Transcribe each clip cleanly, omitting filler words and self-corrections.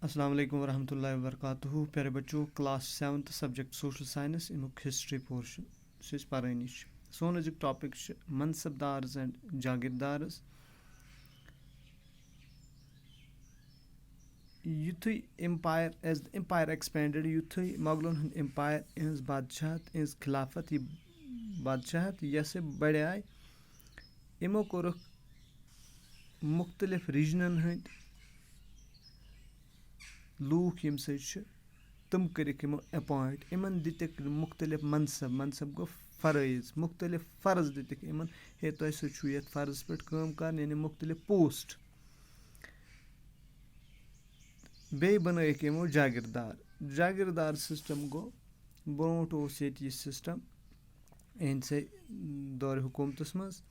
अस्सलाम वालेकुम वरहमतुल्लाहि वबरकातुहू। प्यारे बच्चों, class 7th subject social science अमुक हिस्ट्री पोर्शन पारानी। सोन अजुक टॉपिक मनसबदार्स एंड जागीरदार्स। युथु empire as the empire expanded, युथु मोगलन हंद एम्पायर इहज बादशाहत इहज खिलाफत बादशाहत यस बढ़ इमो कोर मुख्तलिफ रीजनन हंद लूख यम तम करिक यमो अपॉइंट इमन दितिक मुख्तलिफ मनसब गो फ़रज़ मुख्तलिफ फ़र्ज दितिक इमन हे तुम सो ये फ़र्ज पे काम कर यानी मुख्तलिफ पोस्ट बे बनइक यमो जागीरदार सिस्टम गो ब्रोट ये सिस्टम एहद से दौर हुकूमतस मज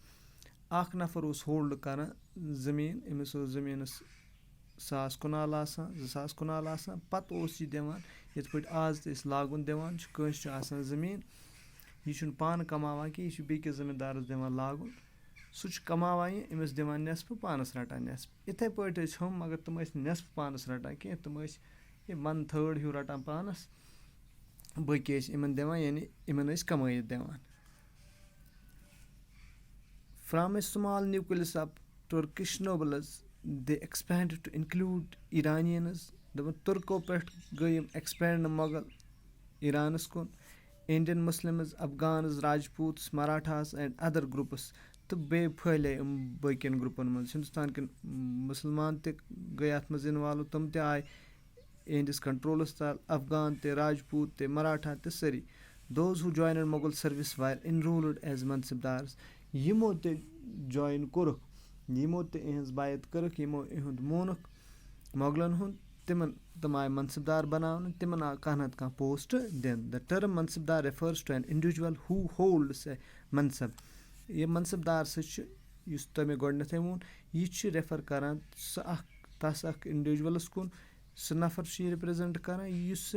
अख नफर होल्ड कर ज़मीन अमिस ज़मीनस 1000 कनाल आसान 2000 कनाल आसान पत यह दिवान ये पे आज तो लागुन दिवान कंस आसान ज़मीन यह पान कमावान कि यह बेकिस ज़मींदारस दिवान लागुन सह कमावान यह अमिस दिवान नेस्फ पानस रटान नेस्फ इथे पे हम मगर तुम नेस्फ पानस रटान कह तुम 1/3 हिू रटान पानस बाकी इमन दिवान यानी इमन कमाइत दिवान। From a small nucleus of Turkish nobles, they expanded to include Iranians. The Turko pet gayim expand Mughal Iranus kun, Indian Muslims, Afghans, Rajputs, Marathas and other groups. तो बे फैले बकिन ग्रुपन मज हिंदुस्तान के मुसलमान ते गए अत मज इन्वॉल्व तुम ते आए इहंदिस कंट्रोलस तल अफगान ते राजपूत ते मराठा ते सरी those who joined Mughal service were enrolled as mansabdars. यमो ते जॉइन कोरुक यमो ते इहंज बायत करक यमो इहुंद मोनुक मोगलन हुंद तम आय मनसबदार बनावन तिमन आ कह नत कह पोस्ट दिन। The term mansabdar refers to an individual who holds a मनसब ये मनसबदार युस तमे गोडनथे वोन यह रेफर करान तस इंडिविजुअलस कुन सह नफर रिप्रेजेंट करान युस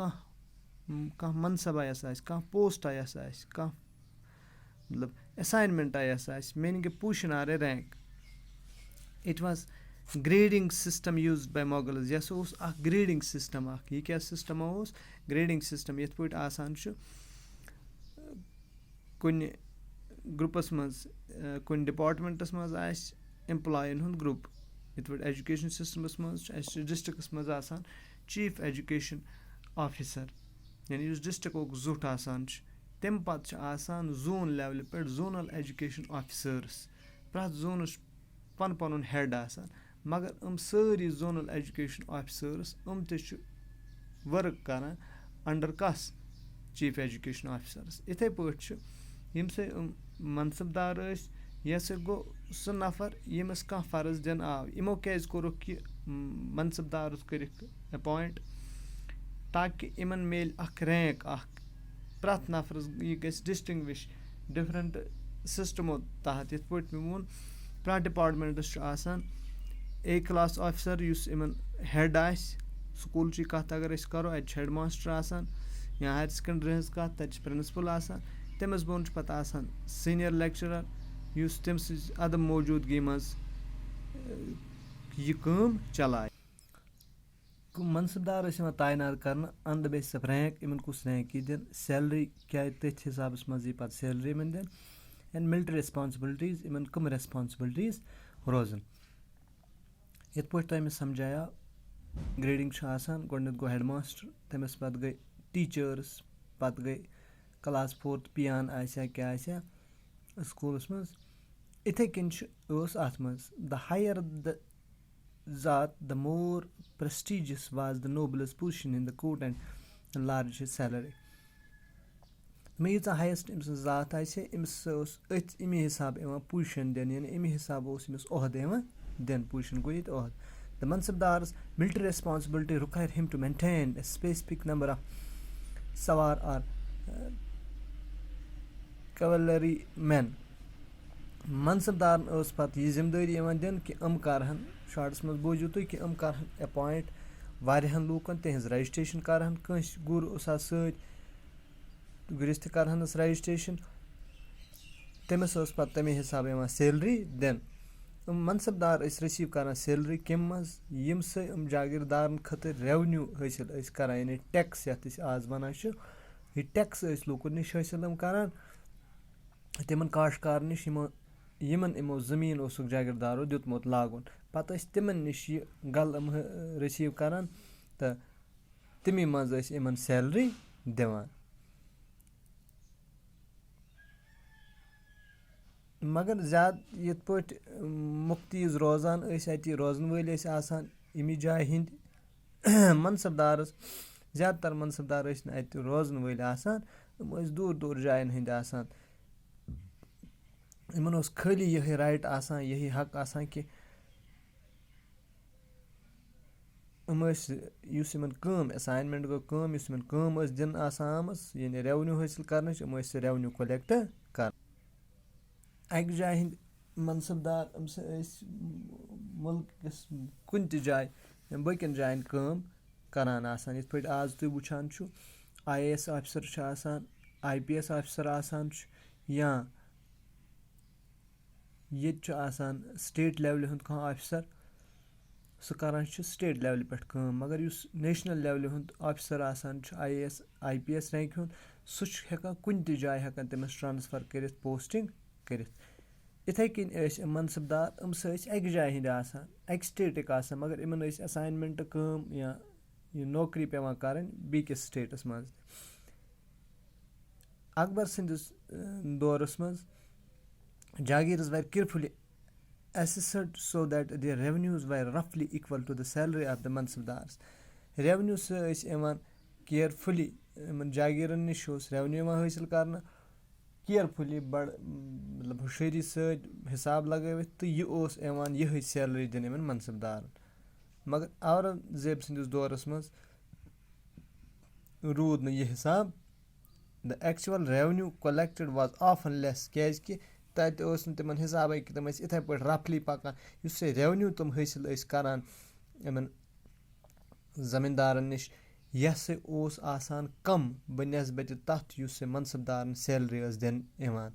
कह मनसब आयस कह पोस्ट आयस कह मतलब असाइनमेंट आयस meaning a position or a rank. It was grading system used by Mughals yes grading system यह क्या सिस्टम ग्रेडिंग सिस्टम ये पे आसान कुन ग्रुपस मज कुन डिपार्टमेंटस मज एम्प्लॉयन हुंद ग्रुप ये पे एजुकेशन सिस्टमस मज डिस्ट्रिक्टस मज आसान चीफ एजुकेशन ऑफिसर यानी डिस्ट्रिक्ट जुट आसान तम पत आसान जोन लेवल पे जोनल एजुकेशन ऑफिसर्स प्रत जोनस पन पन हेड आसान मगर सारी जोनल एजुकेशन ऑफिसर्स ते वर्क करान अंडर कस चीफ एजुकेशन ऑफिसर्स। इथे पे यम से मनसबदार यह गो सह नफर यमस कह फर्ज दिन आव यमो क्या कोरुक कि मनसबदार करिक अपॉइंट ताकि इमन मेल अख रैंक प्रत नफरस यह गस डिस्टिंग्विश डिफरेंट सिस्टमों तहत ये पे मे वोन प्रत डिपार्टमेंटस आसान ए क्लास ऑफिसर युस इमन हेड स्कूल कत अगर करो अत हेड मास्टर आसान या हायर सेकेंडरी हज कत तत प्रिंसिपल आसान तमस बोन पत आसान सीनियर लेक्चरर युस तम अदम मौजूदगी मज यह काम चलाए। मनसबदार तैनात कर on the basis of rank इमन कुछ रैंक यह दिन सैलरी क्या तथ हिसाब मज यह पे सैलरी इमन दिन एंड मिलिट्री रेस्पॉन्सिबिलिटीज इमन कम रेस्पॉन्सिबिलिटीज रोजन ये पे तुम समझाया ग्रेडिंग आसान गोडनथ गो हेड मास्टर तमस पे गई टीचर्स पे गई क्लास 4th पियान आसा क्या आसा स्कूलस मज इथे कन अत मज द हायर द ज़ात the more prestigious was the noblest position in the court and large salary. मे यीजा हाइस्ट अम्स ज़ात आसे अम्स अमे हिसाब पोजिशन दिन यानी अमे हिसाब अमिस ओहद दिन पोजिशन गो ये ओहद। द मनसबदार्स military responsibility require him to maintain a specific number of sawar or cavalry men. Mansabdar पे यह जिम्मेदारी दिन कि करहन शार्टस मज बोजू तुम कि करहन अपॉइंट वारियाहन लूकन तिहज रजिस्ट्रेशन करहन कंस गुर गुरिस करहनस रजिस्ट्रेशन तमस पे तमे हिसाब सैलरी दिन منصبدار ٲسۍ رٔسیٖو کَران سیلری کَمہِ منٛز ییٚمہِ سۭتۍ جاگیٖردارَن خٲطرٕ رٮ۪ونیوٗ حٲصِل ٲسۍ کَران یعنی ٹٮ۪کٕس یَتھ أسۍ آز وَنان چھِ یہِ ٹٮ۪کٕس ٲسۍ لوٗکَن نِش حٲصِل کَران تِمَن کاشتکارَن نِش یِمَن یِمو زٔمیٖن اوسُکھ جاگیٖردارو دیُتمُت لاگُن پَتہٕ ٲسۍ تِمَن نِش یہِ غلہٕ رٔسیٖو کَران تہٕ تَمی منٛز ٲسۍ یِمَن سیلری دِوان مگر زیادٕ یِتھ پٲٹھۍ مُفتیٖز روزان ٲسۍ اَتہِ روزَن وٲلۍ ٲسۍ آسان اَمی جایہِ ہِنٛدۍ منصبدار زیادٕ تَر منصبدار ٲسۍ نہٕ اَتہِ روزَن وٲلۍ آسان یِم ٲسۍ دوٗر دوٗر جایَن ہٕنٛدۍ آسان یِمَن اوس خٲلی یِہوٚے رایٹ آسان یِہوٚے حق آسان کہِ یِم ٲسۍ یُس یِمَن کٲم اٮ۪ساینمٮ۪نٛٹ گوٚو کٲم یُس یِمَن کٲم ٲس دِنہٕ آسان آمٕژ یعنی رٮ۪ونیوٗ حٲصِل کَرنٕچ یِم ٲسۍ سُہ رٮ۪ونیوٗ کۄلٮ۪کٹ کَران اَکہِ جایہِ ہِنٛدۍ منصبدار یِم سا ٲسۍ مُلکَس کُنہِ تہِ جایہِ یا باقٕیَن جایَن کٲم کَران آسان یِتھ پٲٹھۍ آز تُہۍ وٕچھان چھُ آی اے ایس آفِسَر چھُ آسان آی پی ایس آفِسَر آسان چھُ یا ییٚتہِ چھُ آسان سٹیٹ لٮ۪ولہِ ہُنٛد کانٛہہ آفِسَر سُہ کَران چھُ سٹیٹ لٮ۪ولہِ پٮ۪ٹھ کٲم مگر یُس نیشنَل لٮ۪ولہِ ہُنٛد آفِسَر آسان چھُ I A S I P S رینٛکہِ ہُنٛد سُہ چھُ ہٮ۪کان کُنہِ تہِ جایہِ ہٮ۪کان تٔمِس ٹرٛانسفَر کٔرِتھ پوسٹِنٛگ کٔرِتھ یِتھَے کٔنۍ ٲسۍ یِم منصبدار یِم سا ٲسۍ اَکہِ جایہِ ہِنٛدۍ آسان اَکہِ سٹیٹٕکۍ آسان مگر یِمَن ٲسۍ اٮ۪ساینمٮ۪نٛٹ کٲم یا یہِ نوکری پٮ۪وان کَرٕنۍ بیٚکِس سٹیٹَس منٛز اکبر سٕنٛدِس دورَس منٛز جاگیٖرٕز وَر carefully assessed so that their revenues were roughly equal to the salary of the mansabdars revenue سُہ ٲسۍ یِوان کیرفُلی یِمَن جاگیٖرَن نِش اوس رٮ۪ونیوٗ یِوان حٲصِل کَرنہٕ کیرفُلی بَڑٕ مطلب ہُشٲری سۭتۍ حِساب لگٲوِتھ تہٕ یہِ اوس یِوان یِہوٚے سیلری دِنہٕ یِمَن منصبدارَن مگر اورنٛگزیب سٕنٛدِس دورَس منٛز روٗد نہٕ یہِ حِساب the actual revenue collected was often less کیٛازِکہِ تَتہِ اوس نہٕ تِمَن حِسابٕے کہِ تِم ٲسۍ یِتھَے پٲٹھۍ رَفلی پَکان یُس سُہ رٮ۪ونیوٗ تِم حٲصِل ٲسۍ کَران یِمَن زٔمیٖندارَن نِش یہِ ہسا اوس آسان کَم بَنسبَتہِ تَتھ یُس یہِ منصبدارَن سیلری ٲس دِنہٕ یِوان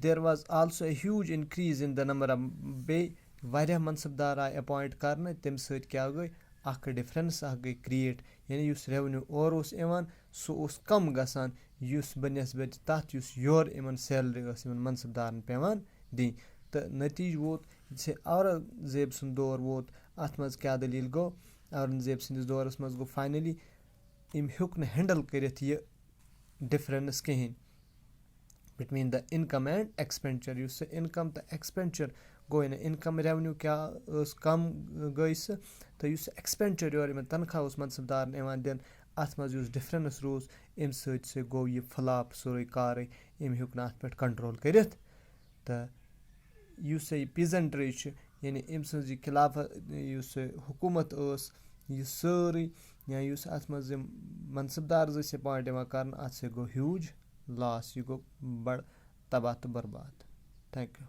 there was also a huge increase in the number of بیٚیہِ واریاہ منصبدار آے اٮ۪پویِنٛٹ کَرنہٕ تَمہِ سۭتۍ کیٛاہ گٔے اَکھ ڈِفرَنٕس اَکھ گٔے کِرٛییٹ یعنی یُس رٮ۪ونیوٗ اورٕ اوس یِوان سُہ اوس کَم گژھان یُس بَنسبَتہِ تَتھ یُس یورٕ یِمَن سیلری ٲس یِمَن منصبدارَن پٮ۪وان دِنۍ تہٕ نٔتیٖجہٕ ووت زِ اورنٛگزیب سُنٛد دور ووت اَتھ منٛز کیٛاہ دٔلیٖل گوٚو اورنٛگزیب سٕنٛدِس دورَس منٛز گوٚو فاینٔلی أمۍ ہیوٚک نہٕ ہٮ۪نڈٕل کٔرِتھ یہِ ڈِفرَنٕس کِہیٖنۍ بِٹویٖن دَ اِنکَم اینٛڈ ایٚکسپٮ۪نڈِچَر یُس سُہ اِنکَم تہٕ ایٚکسپٮ۪نڈِچَر گوٚو نہٕ اِنکَم رٮ۪ونیوٗ کیٛاہ ٲس کَم گٔے سُہ تہٕ یُس ایٚکسپٮ۪نڈِچَر یورٕ یِمَن تنخواہ اوس منصبدارَن یِوان دِنہٕ اَتھ منٛز یُس ڈِفرَنٕس روٗز اَمہِ سۭتۍ سُہ گوٚو یہِ فٕلاپ سورُے کارٕے أمۍ ہیوٚک نہٕ اَتھ پٮ۪ٹھ کَنٹرول کٔرِتھ تہٕ یُس سا یہِ پیٖزَنٹرٛی چھِ یعنی أمۍ سٕنٛز یہِ یُس حکوٗمت ٲس یہِ سٲرٕے یا یُس اَتھ منٛز یِم منصبدارز ٲسۍ اٮ۪پویِنٛٹ یِوان کَرنہٕ اَتھ سۭتۍ گوٚو ہیوٗج لاس یہِ گوٚو بَڑٕ تباہ تہٕ بَرباد تھینٛک یوٗ